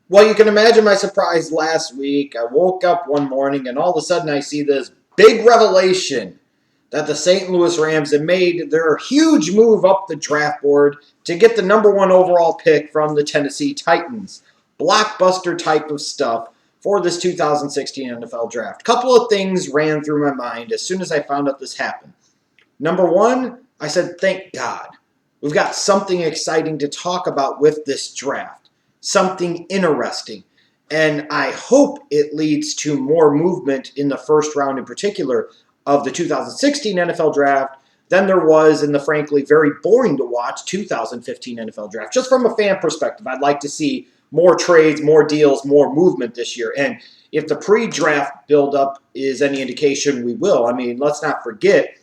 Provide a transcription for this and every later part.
Well, you can imagine my surprise last week. I woke up one morning and all of a sudden I see this big revelation that the St. Louis Rams have made their huge move up the draft board to get the number one overall pick from the Tennessee Titans. Blockbuster type of stuff for this 2016 NFL draft. Couple of things ran through my mind as soon as I found out this happened. Number one, I said, thank God. We've got something exciting to talk about with this draft, something interesting. And I hope it leads to more movement in the first round in particular of the 2016 NFL draft than there was in the frankly very boring to watch 2015 NFL draft. Just from a fan perspective, I'd like to see more trades, more deals, more movement this year. And if the pre-draft buildup is any indication, we will. I mean, let's not forget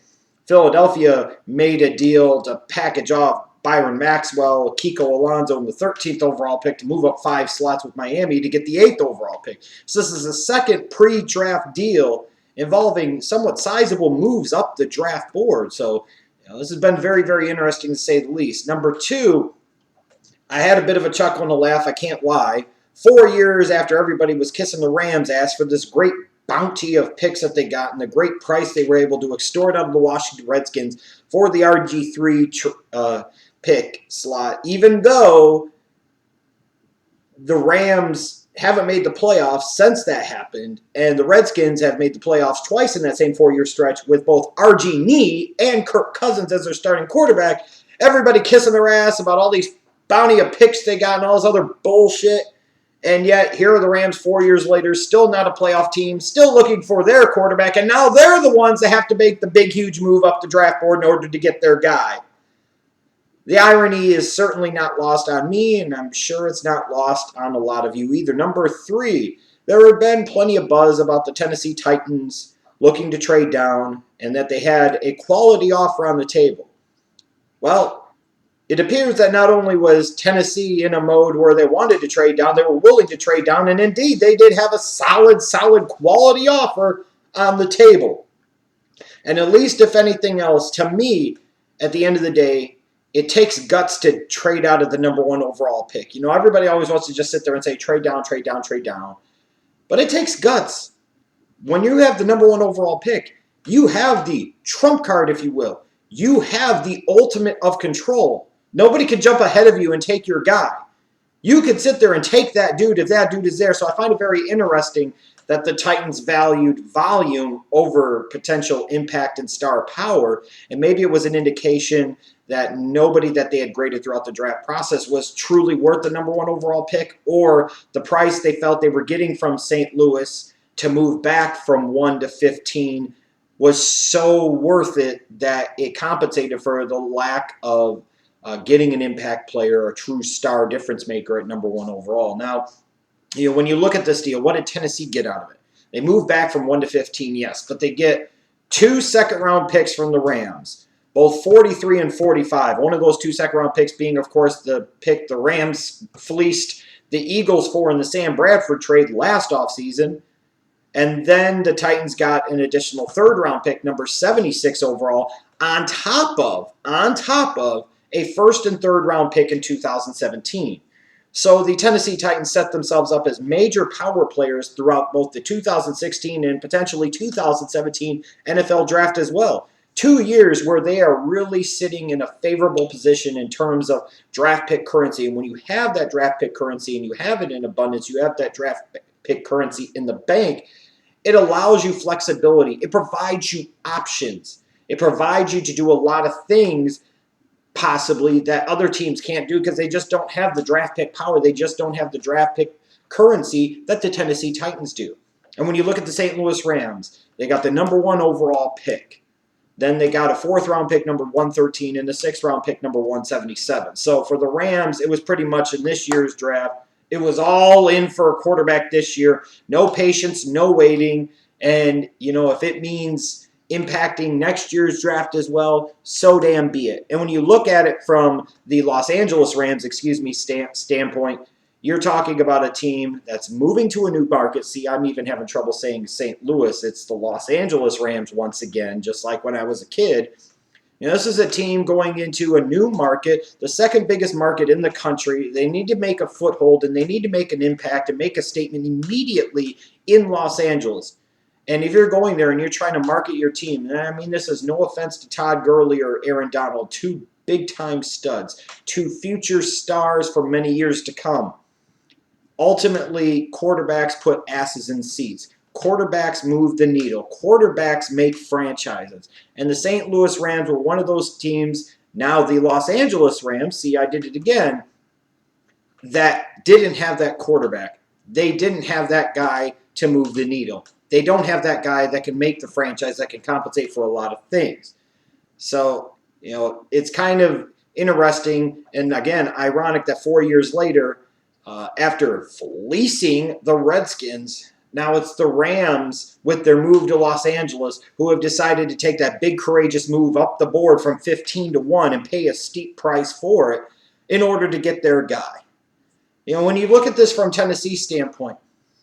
Philadelphia made a deal to package off Byron Maxwell, Kiko Alonso, and the 13th overall pick to move up 5 slots with Miami to get the 8th overall pick. So this is the second pre-draft deal involving somewhat sizable moves up the draft board. So this has been very, very interesting to say the least. Number two, I had a bit of a chuckle and a laugh, I can't lie. 4 years after everybody was kissing the Rams' ass for this great bounty of picks that they got and the great price they were able to extort out of the Washington Redskins for the RG3 pick slot, even though the Rams haven't made the playoffs since that happened, and the Redskins have made the playoffs twice in that same 4-year stretch with both RG3 and Kirk Cousins as their starting quarterback. Everybody kissing their ass about all these bounty of picks they got and all this other bullshit. And yet, here are the Rams 4 years later, still not a playoff team, still looking for their quarterback, and now they're the ones that have to make the big, huge move up the draft board in order to get their guy. The irony is certainly not lost on me, and I'm sure it's not lost on a lot of you either. Number three, there had been plenty of buzz about the Tennessee Titans looking to trade down and that they had a quality offer on the table. Well, it appears that not only was Tennessee in a mode where they wanted to trade down, they were willing to trade down, and indeed they did have a solid quality offer on the table. And at least if anything else, to me, at the end of the day, it takes guts to trade out of the number one overall pick. You know, everybody always wants to just sit there and say trade down, trade down, trade down. But it takes guts. When you have the number one overall pick, you have the trump card, if you will. You have the ultimate of control. Nobody can jump ahead of you and take your guy. You could sit there and take that dude if that dude is there. So I find it very interesting that the Titans valued volume over potential impact and star power. And maybe it was an indication that nobody that they had graded throughout the draft process was truly worth the number one overall pick, or the price they felt they were getting from St. Louis to move back from 1 to 15 was so worth it that it compensated for the lack of getting an impact player, a true star difference maker at number one overall. Now, when you look at this deal, what did Tennessee get out of it? They moved back from 1 to 15, yes, but they get 2 second-round picks from the Rams, both 43 and 45. One of those 2 second-round picks being, of course, the pick the Rams fleeced the Eagles for in the Sam Bradford trade last offseason. And then the Titans got an additional third-round pick, number 76 overall, on top of a first and third-round pick in 2017. So the Tennessee Titans set themselves up as major power players throughout both the 2016 and potentially 2017 NFL draft as well. 2 years where they are really sitting in a favorable position in terms of draft pick currency. And when you have that draft pick currency and you have it in abundance, you have that draft pick currency in the bank, it allows you flexibility. It provides you options. It provides you to do a lot of things possibly that other teams can't do because they just don't have the draft pick power. They just don't have the draft pick currency that the Tennessee Titans do. And when you look at the St. Louis Rams, they got the number one overall pick. Then they got a 4th-round pick, number 113, and a 6th-round pick, number 177. So for the Rams, it was pretty much in this year's draft, it was all in for a quarterback this year. No patience, no waiting. And, if it means impacting next year's draft as well, so damn be it. And when you look at it from the Los Angeles Rams, standpoint, you're talking about a team that's moving to a new market. See, I'm even having trouble saying St. Louis. It's the Los Angeles Rams once again, just like when I was a kid. This is a team going into a new market, the second biggest market in the country. They need to make a foothold, and they need to make an impact and make a statement immediately in Los Angeles. And if you're going there and you're trying to market your team, and I mean this is no offense to Todd Gurley or Aaron Donald, two big-time studs, two future stars for many years to come. Ultimately, quarterbacks put asses in seats. Quarterbacks move the needle. Quarterbacks make franchises. And the St. Louis Rams were one of those teams, now the Los Angeles Rams, see, I did it again, that didn't have that quarterback. They didn't have that guy to move the needle. They don't have that guy that can make the franchise, that can compensate for a lot of things. So, it's kind of interesting and, again, ironic that 4 years later, after fleecing the Redskins, now it's the Rams with their move to Los Angeles who have decided to take that big courageous move up the board from 15-1 and pay a steep price for it in order to get their guy. When you look at this from Tennessee's standpoint,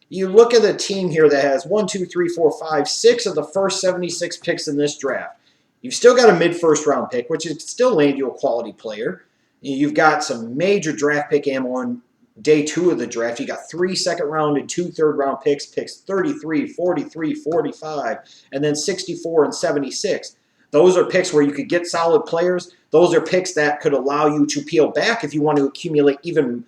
you look at a team here that has 6 of the first 76 picks in this draft. You've still got a mid-first round pick, which is still land you a quality player. You've got some major draft pick ammo on day 2 of the draft. You got 3 second-round and 2 third-round picks 33, 43, 45, and then 64 and 76. Those are picks where you could get solid players. Those are picks that could allow you to peel back if you want to accumulate even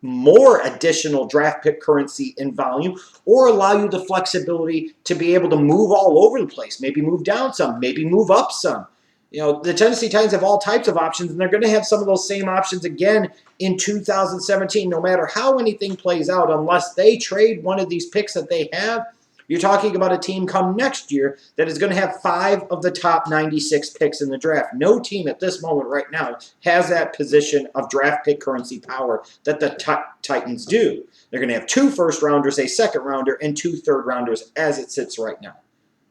more additional draft pick currency in volume, or allow you the flexibility to be able to move all over the place, maybe move down some, maybe move up some. The Tennessee Titans have all types of options, and they're going to have some of those same options again in 2017, no matter how anything plays out, unless they trade one of these picks that they have. You're talking about a team come next year that is going to have 5 of the top 96 picks in the draft. No team at this moment right now has that position of draft pick currency power that the Titans do. They're going to have 2 first-rounders, a second-rounder, and 2 third-rounders as it sits right now.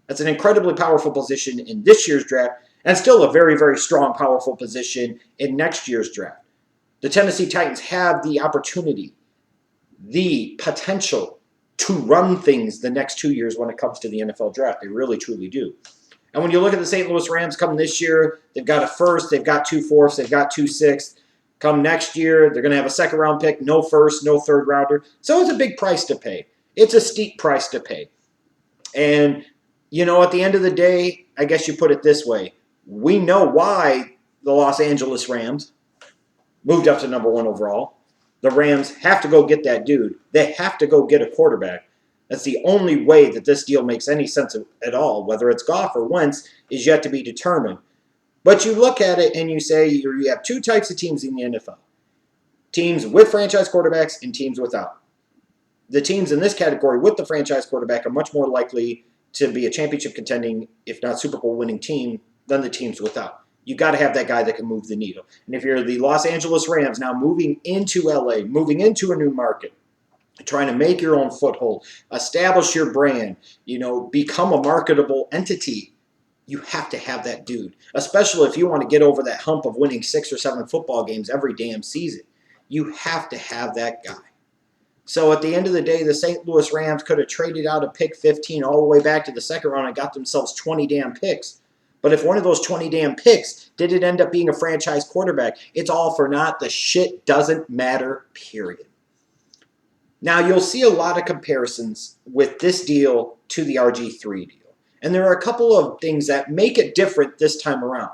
That's an incredibly powerful position in this year's draft, and still a very, very strong, powerful position in next year's draft. The Tennessee Titans have the opportunity, the potential to run things the next 2 years when it comes to the NFL draft. They really, truly do. And when you look at the St. Louis Rams coming this year, they've got a first, they've got 2 fourths, they've got 2 sixths. Come next year, they're going to have a second-round pick, no first, no third-rounder. So it's a big price to pay. It's a steep price to pay. And, at the end of the day, I guess you put it this way. We know why the Los Angeles Rams moved up to number 1 overall. The Rams have to go get that dude. They have to go get a quarterback. That's the only way that this deal makes any sense at all. Whether it's Goff or Wentz is yet to be determined. But you look at it and you say you have 2 types of teams in the NFL. Teams with franchise quarterbacks and teams without. The teams in this category with the franchise quarterback are much more likely to be a championship contending, if not Super Bowl winning team, than the teams without. You got to have that guy that can move the needle. And if you're the Los Angeles Rams now moving into LA, moving into a new market, trying to make your own foothold, establish your brand, become a marketable entity, you have to have that dude. Especially if you want to get over that hump of winning 6 or 7 football games every damn season. You have to have that guy. So at the end of the day, the St. Louis Rams could have traded out a pick 15 all the way back to the second round and got themselves 20 damn picks. But if one of those 20 damn picks didn't end up being a franchise quarterback, it's all for naught. The shit doesn't matter, period. Now, you'll see a lot of comparisons with this deal to the RG3 deal. And there are a couple of things that make it different this time around.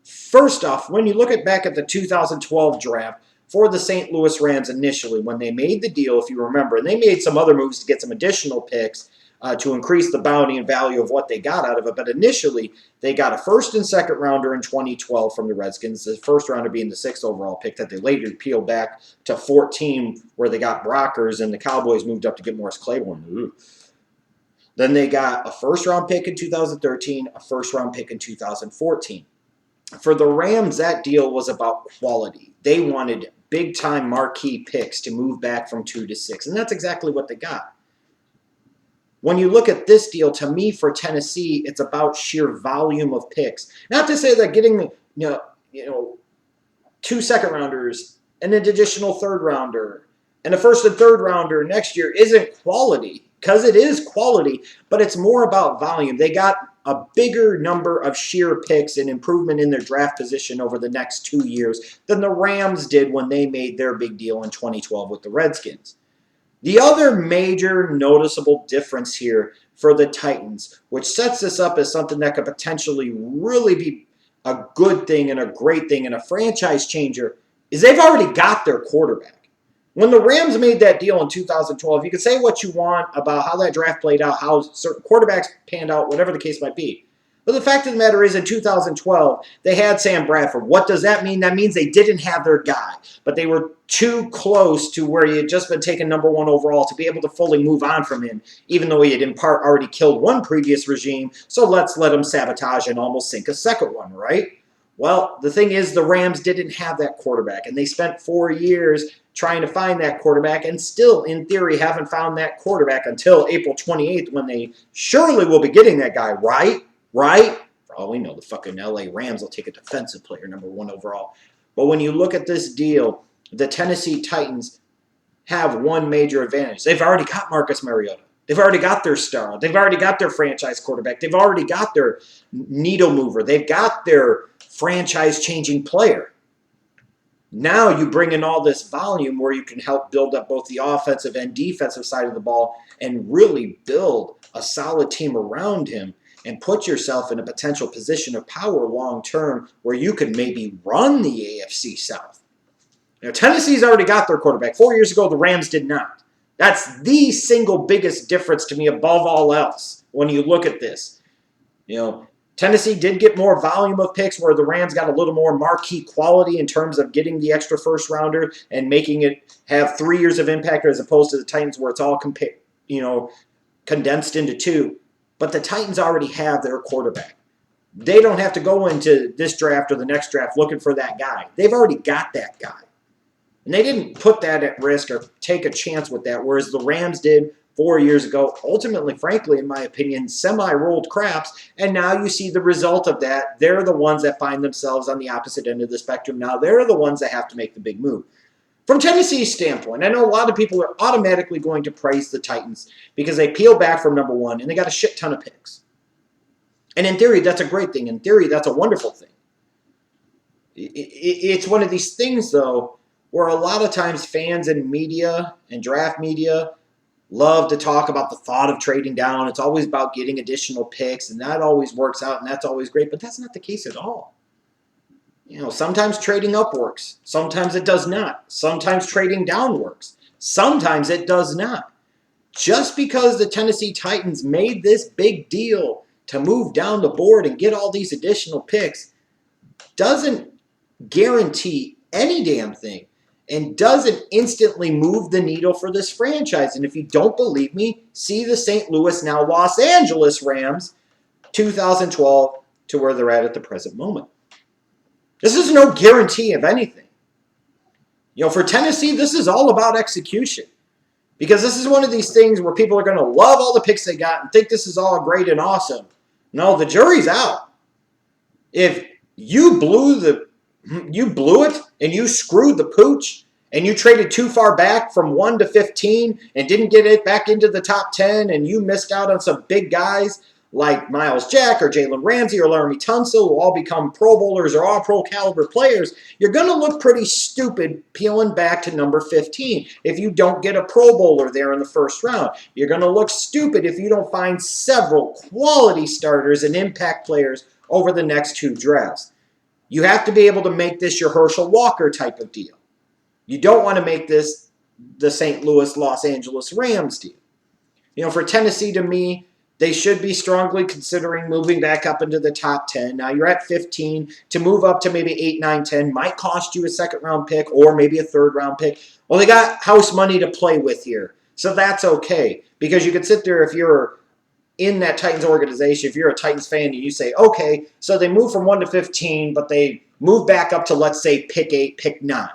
First off, when you look back at the 2012 draft for the St. Louis Rams initially, when they made the deal, if you remember, and they made some other moves to get some additional picks, to increase the bounty and value of what they got out of it. But initially, they got a first and second rounder in 2012 from the Redskins, the first rounder being the 6th overall pick that they later peeled back to 14, where they got Brockers, and the Cowboys moved up to get Morris Claiborne. Ooh. Then they got a first-round pick in 2013, a first-round pick in 2014. For the Rams, that deal was about quality. They wanted big-time marquee picks to move back from 2 to 6, and that's exactly what they got. When you look at this deal, to me, for Tennessee, it's about sheer volume of picks. Not to say that getting 2 second-rounders and an additional third-rounder and a first and third-rounder next year isn't quality, because it is quality, but it's more about volume. They got a bigger number of sheer picks and improvement in their draft position over the next 2 years than the Rams did when they made their big deal in 2012 with the Redskins. The other major noticeable difference here for the Titans, which sets this up as something that could potentially really be a good thing and a great thing and a franchise changer, is they've already got their quarterback. When the Rams made that deal in 2012, you can say what you want about how that draft played out, how certain quarterbacks panned out, whatever the case might be. But the fact of the matter is, in 2012, they had Sam Bradford. What does that mean? That means they didn't have their guy, but they were too close to where he had just been taken number 1 overall to be able to fully move on from him, even though he had in part already killed one previous regime. So let's let him sabotage and almost sink a second one, right? Well, the thing is, the Rams didn't have that quarterback, and they spent 4 years trying to find that quarterback, and still, in theory, haven't found that quarterback until April 28th, when they surely will be getting that guy, right? Right? For all we know, the fucking LA Rams will take a defensive player, number 1 overall. But when you look at this deal, the Tennessee Titans have one major advantage. They've already got Marcus Mariota. They've already got their star. They've already got their franchise quarterback. They've already got their needle mover. They've got their franchise-changing player. Now you bring in all this volume where you can help build up both the offensive and defensive side of the ball and really build a solid team around him and put yourself in a potential position of power long term where you can maybe run the AFC South. Now, Tennessee's already got their quarterback. 4 years ago, the Rams did not. That's the single biggest difference to me above all else when you look at this. Tennessee did get more volume of picks where the Rams got a little more marquee quality in terms of getting the extra first rounder and making it have 3 years of impact as opposed to the Titans where it's all condensed into 2. But the Titans already have their quarterback. They don't have to go into this draft or the next draft looking for that guy. They've already got that guy. And they didn't put that at risk or take a chance with that, whereas the Rams did 4 years ago. Ultimately, frankly, in my opinion, semi-rolled craps, and now you see the result of that. They're the ones that find themselves on the opposite end of the spectrum. Now they're the ones that have to make the big move. From Tennessee's standpoint, I know a lot of people are automatically going to praise the Titans because they peel back from number 1 and they got a shit ton of picks. And in theory, that's a great thing. In theory, that's a wonderful thing. It's one of these things, though, where a lot of times fans and media and draft media love to talk about the thought of trading down. It's always about getting additional picks, and that always works out, and that's always great. But that's not the case at all. Sometimes trading up works. Sometimes it does not. Sometimes trading down works. Sometimes it does not. Just because the Tennessee Titans made this big deal to move down the board and get all these additional picks doesn't guarantee any damn thing and doesn't instantly move the needle for this franchise. And if you don't believe me, see the St. Louis, now Los Angeles Rams, 2012 to where they're at the present moment. This is no guarantee of anything. For Tennessee, this is all about execution. Because this is one of these things where people are going to love all the picks they got and think this is all great and awesome. No, the jury's out. If you blew it and you screwed the pooch and you traded too far back from 1 to 15 and didn't get it back into the top 10 and you missed out on some big guys like Miles Jack or Jalen Ramsey or Laramie Tunsil who all become Pro Bowlers or all-pro caliber players, you're going to look pretty stupid peeling back to number 15 if you don't get a Pro Bowler there in the first round. You're going to look stupid if you don't find several quality starters and impact players over the next 2 drafts. You have to be able to make this your Herschel Walker type of deal. You don't want to make this the St. Louis, Los Angeles Rams deal. For Tennessee, to me, they should be strongly considering moving back up into the top 10. Now, you're at 15. To move up to maybe 8, 9, 10 might cost you a second-round pick or maybe a third-round pick. Well, they got house money to play with here, so that's okay. Because you could sit there if you're in that Titans organization, if you're a Titans fan and you say, okay, so they moved from 1 to 15, but they moved back up to, let's say, pick 8, pick 9.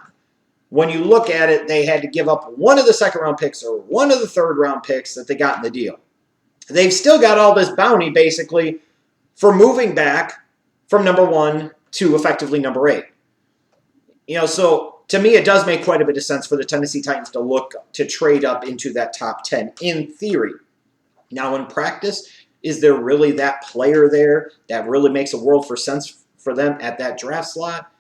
When you look at it, they had to give up one of the second-round picks or one of the third-round picks that they got in the deal. They've still got all this bounty, basically, for moving back from number 1 to effectively number 8. So to me, it does make quite a bit of sense for the Tennessee Titans to trade up into that top 10 in theory. Now, in practice, Is there really that player there that really makes a world for sense for them at that draft slot?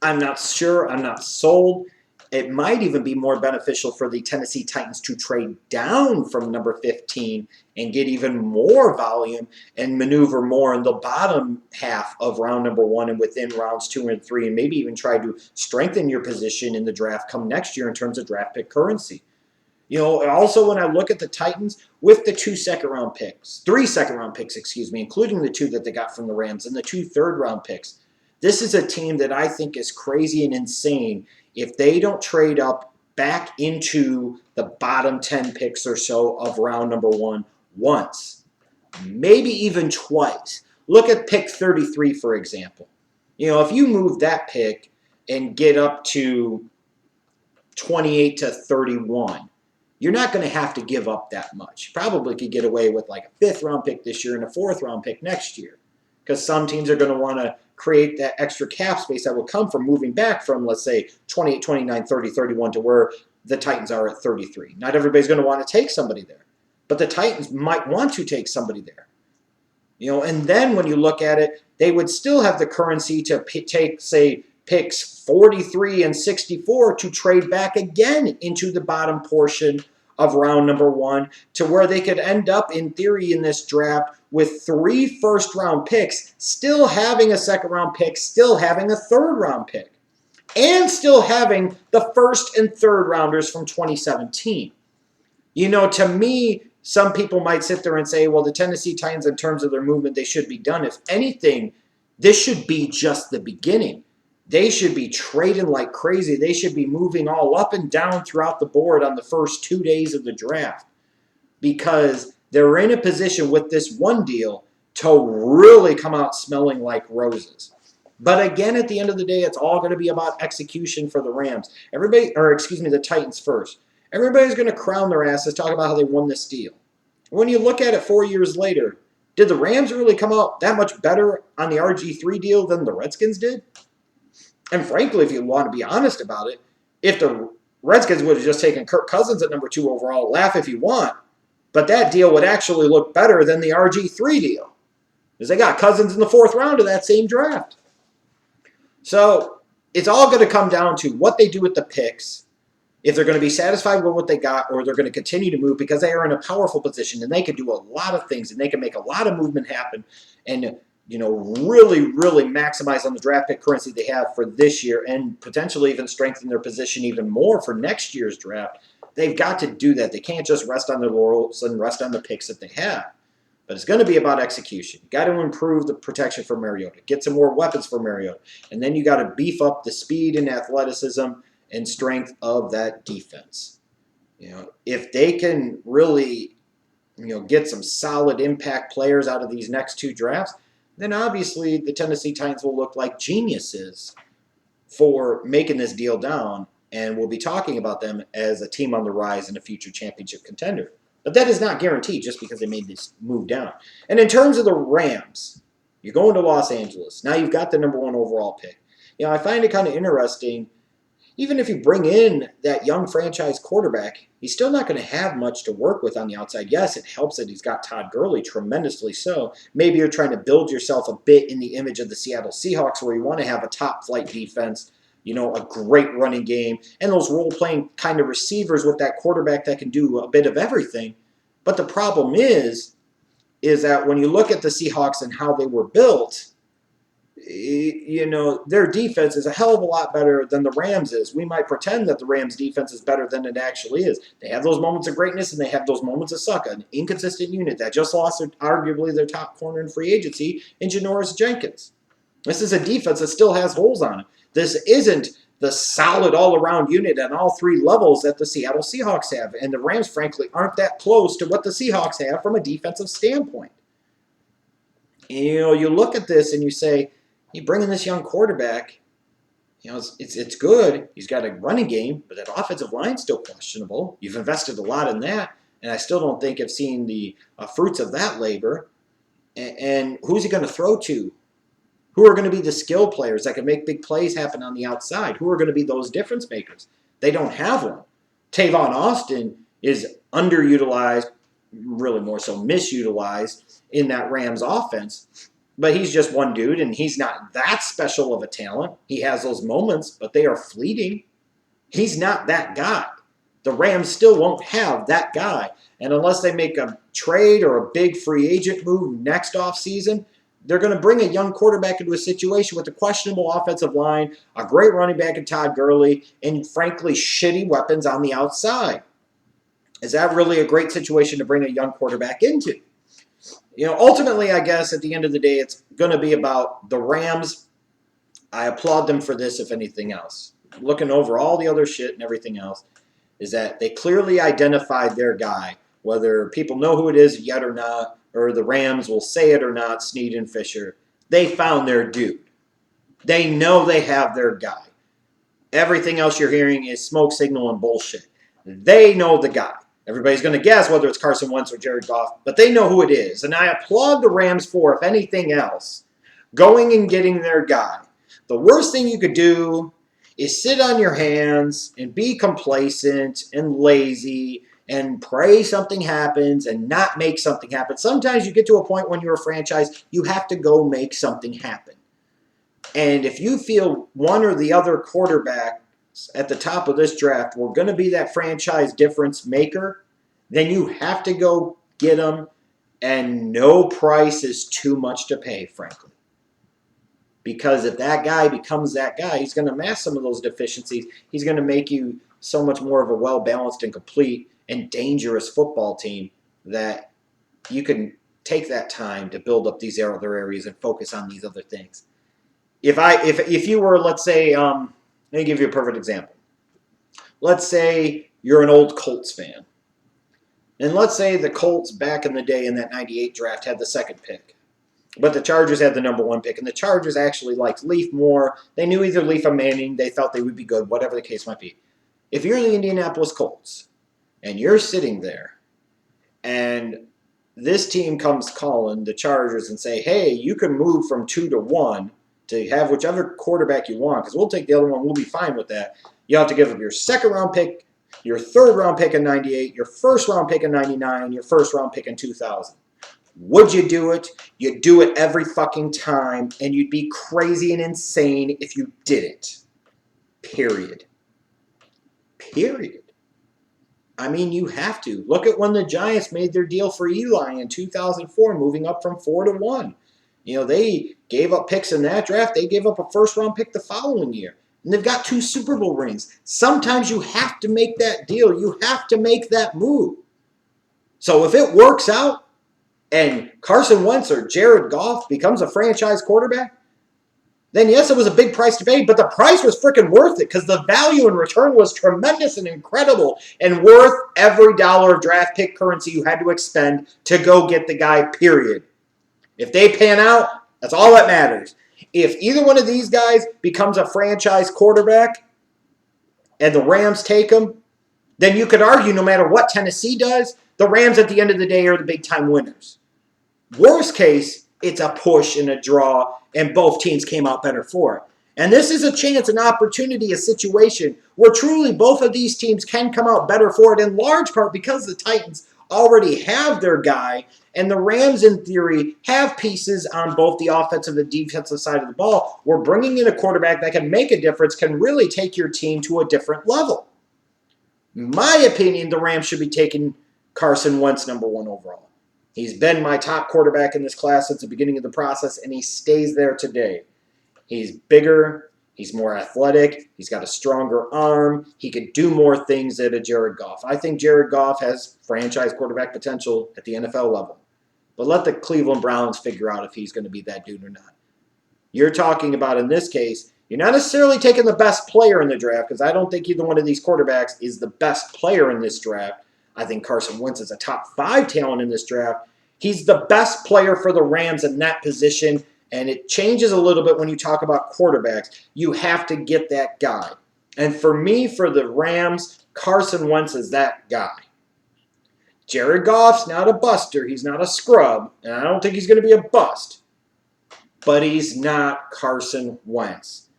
I'm not sure. I'm not sold. It might even be more beneficial for the Tennessee Titans to trade down from number 15 and get even more volume and maneuver more in the bottom half of round number 1 and within rounds 2 and 3, and maybe even try to strengthen your position in the draft come next year in terms of draft pick currency. Also when I look at the Titans with the 2 second-round picks, 3 second-round picks, including the 2 that they got from the Rams and the 2 third-round picks, this is a team that I think is crazy and insane if they don't trade up back into the bottom 10 picks or so of round number 1 once, maybe even twice. Look at pick 33, for example. If you move that pick and get up to 28 to 31, you're not going to have to give up that much. You probably could get away with like a 5th-round pick this year and a 4th-round pick next year, because some teams are going to want to create that extra cap space that will come from moving back from, let's say, 28, 29, 30, 31 to where the Titans are at 33. Not everybody's going to want to take somebody there, but the Titans might want to take somebody there. And then when you look at it, they would still have the currency to take, say, picks 43 and 64 to trade back again into the bottom portion of round number 1 to where they could end up, in theory, in this draft with 3 first-round picks, still having a second-round pick, still having a third-round pick, and still having the first and third-rounders from 2017. To me, some people might sit there and say, well, the Tennessee Titans, in terms of their movement, they should be done. If anything, this should be just the beginning. They should be trading like crazy. They should be moving all up and down throughout the board on the first 2 days of the draft, because they're in a position with this one deal to really come out smelling like roses. But again, at the end of the day, it's all going to be about execution for the Rams. The Titans first. Everybody's going to crown their asses, talk about how they won this deal. When you look at it 4 years later, did the Rams really come out that much better on the RG3 deal than the Redskins did? And frankly, if you want to be honest about it, if the Redskins would have just taken Kirk Cousins at number 2 overall, laugh if you want, but that deal would actually look better than the RG3 deal, because they got Cousins in the 4th round of that same draft. So it's all going to come down to what they do with the picks, if they're going to be satisfied with what they got, or they're going to continue to move, because they are in a powerful position and they can do a lot of things and they can make a lot of movement happen and really, really maximize on the draft pick currency they have for this year and potentially even strengthen their position even more for next year's draft. They've got to do that. They can't just rest on their laurels and rest on the picks that they have. But it's going to be about execution. You got to improve the protection for Mariota, get some more weapons for Mariota, and then you got to beef up the speed and athleticism and strength of that defense. If they can really, get some solid impact players out of these next 2 drafts, then obviously the Tennessee Titans will look like geniuses for making this deal down, and we'll be talking about them as a team on the rise and a future championship contender. But that is not guaranteed just because they made this move down. And in terms of the Rams, you're going to Los Angeles. Now you've got the number 1 overall pick. I find it kind of interesting. Even if you bring in that young franchise quarterback, he's still not going to have much to work with on the outside. Yes, it helps that he's got Todd Gurley, tremendously so. Maybe you're trying to build yourself a bit in the image of the Seattle Seahawks, where you want to have a top-flight defense, a great running game, and those role-playing kind of receivers with that quarterback that can do a bit of everything. But the problem is that when you look at the Seahawks and how they were built, their defense is a hell of a lot better than the Rams is. We might pretend that the Rams defense is better than it actually is. They have those moments of greatness and they have those moments of suck. An inconsistent unit that just lost arguably their top corner in free agency in Janoris Jenkins. This is a defense that still has holes on it. This isn't the solid all-around unit at all 3 levels that the Seattle Seahawks have. And the Rams, frankly, aren't that close to what the Seahawks have from a defensive standpoint. You look at this and you say, you bring in this young quarterback, it's good. He's got a running game, but that offensive line's still questionable. You've invested a lot in that, and I still don't think I've seen the fruits of that labor. And who's he going to throw to? Who are going to be the skill players that can make big plays happen on the outside? Who are going to be those difference makers? They don't have one. Tavon Austin is underutilized, really more so misutilized in that Rams offense. But he's just one dude, and he's not that special of a talent. He has those moments, but they are fleeting. He's not that guy. The Rams still won't have that guy. And unless they make a trade or a big free agent move next offseason, they're going to bring a young quarterback into a situation with a questionable offensive line, a great running back in Todd Gurley, and frankly, shitty weapons on the outside. Is that really a great situation to bring a young quarterback into? Ultimately, I guess at the end of the day, it's going to be about the Rams. I applaud them for this, if anything else. Looking over all the other shit and everything else, is that they clearly identified their guy, whether people know who it is yet or not, or the Rams will say it or not, Snead and Fisher. They found their dude. They know they have their guy. Everything else you're hearing is smoke signal and bullshit. They know the guy. Everybody's going to guess whether it's Carson Wentz or Jared Goff, but they know who it is. And I applaud the Rams for, if anything else, going and getting their guy. The worst thing you could do is sit on your hands and be complacent and lazy and pray something happens and not make something happen. Sometimes you get to a point when you're a franchise, you have to go make something happen. And if you feel one or the other quarterback at the top of this draft were going to be that franchise difference maker, then you have to go get them, and no price is too much to pay, frankly. Because if that guy becomes that guy, he's going to mask some of those deficiencies. He's going to make you so much more of a well-balanced and complete and dangerous football team that you can take that time to build up these other areas and focus on these other things. If you were, let's say, let me give you a perfect example. Let's say you're an old Colts fan. And let's say the Colts back in the day in that 98 draft had the second pick. But the Chargers had the number 1 pick, and the Chargers actually liked Leaf more. They knew either Leaf or Manning. They felt they would be good, whatever the case might be. If you're the Indianapolis Colts, and you're sitting there, and this team comes calling the Chargers and say, hey, you can move from 2 to 1 to have whichever quarterback you want, because we'll take the other one, we'll be fine with that. You have to give up your second-round pick, your third-round pick in 98, your first-round pick in 99, your first-round pick in 2000. Would you do it? You'd do it every fucking time, and you'd be crazy and insane if you didn't. Period. Period. I mean, you have to. Look at when the Giants made their deal for Eli in 2004, moving up from 4 to 1. They gave up picks in that draft. They gave up a first-round pick the following year. And they've got 2 Super Bowl rings. Sometimes you have to make that deal. You have to make that move. So if it works out, and Carson Wentz or Jared Goff becomes a franchise quarterback, then yes, it was a big price to pay, but the price was freaking worth it because the value in return was tremendous and incredible and worth every dollar of draft pick currency you had to expend to go get the guy, period. If they pan out, that's all that matters. If either one of these guys becomes a franchise quarterback and the Rams take him, then you could argue no matter what Tennessee does, the Rams at the end of the day are the big-time winners. Worst case, it's a push and a draw, and both teams came out better for it. And this is a chance, an opportunity, a situation where truly both of these teams can come out better for it, in large part because the Titans already have their guy, and the Rams, in theory, have pieces on both the offensive and defensive side of the ball. We're bringing in a quarterback that can make a difference, can really take your team to a different level. In my opinion, the Rams should be taking Carson Wentz number 1 overall. He's been my top quarterback in this class since the beginning of the process, and he stays there today. He's bigger. He's more athletic. He's got a stronger arm. He could do more things than a Jared Goff. I think Jared Goff has franchise quarterback potential at the NFL level. But let the Cleveland Browns figure out if he's going to be that dude or not. You're talking about, in this case, you're not necessarily taking the best player in the draft, because I don't think either one of these quarterbacks is the best player in this draft. I think Carson Wentz is a top 5 talent in this draft. He's the best player for the Rams in that position, and it changes a little bit when you talk about quarterbacks. You have to get that guy. And for me, for the Rams, Carson Wentz is that guy. Jared Goff's not a buster. He's not a scrub, and I don't think he's going to be a bust. But he's not Carson Wentz.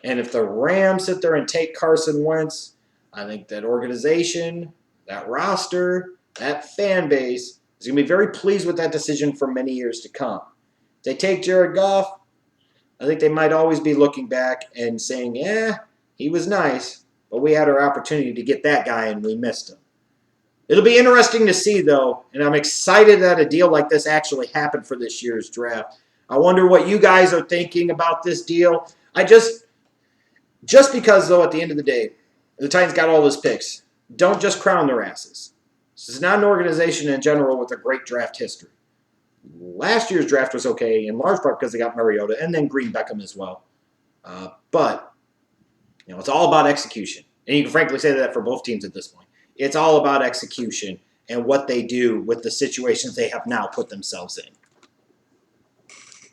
And if the Rams sit there and take Carson Wentz, I think that organization, that roster, that fan base is going to be very pleased with that decision for many years to come. If they take Jared Goff, I think they might always be looking back and saying, yeah, he was nice, but we had our opportunity to get that guy and we missed him. It'll be interesting to see, though, and I'm excited that a deal like this actually happened for this year's draft. I wonder what you guys are thinking about this deal. Just because, though, at the end of the day, the Titans got all those picks, don't just crown their asses. This is not an organization in general with a great draft history. Last year's draft was okay, in large part because they got Mariota and then Green Beckham as well. But, it's all about execution. And you can frankly say that for both teams at this point. It's all about execution and what they do with the situations they have now put themselves in.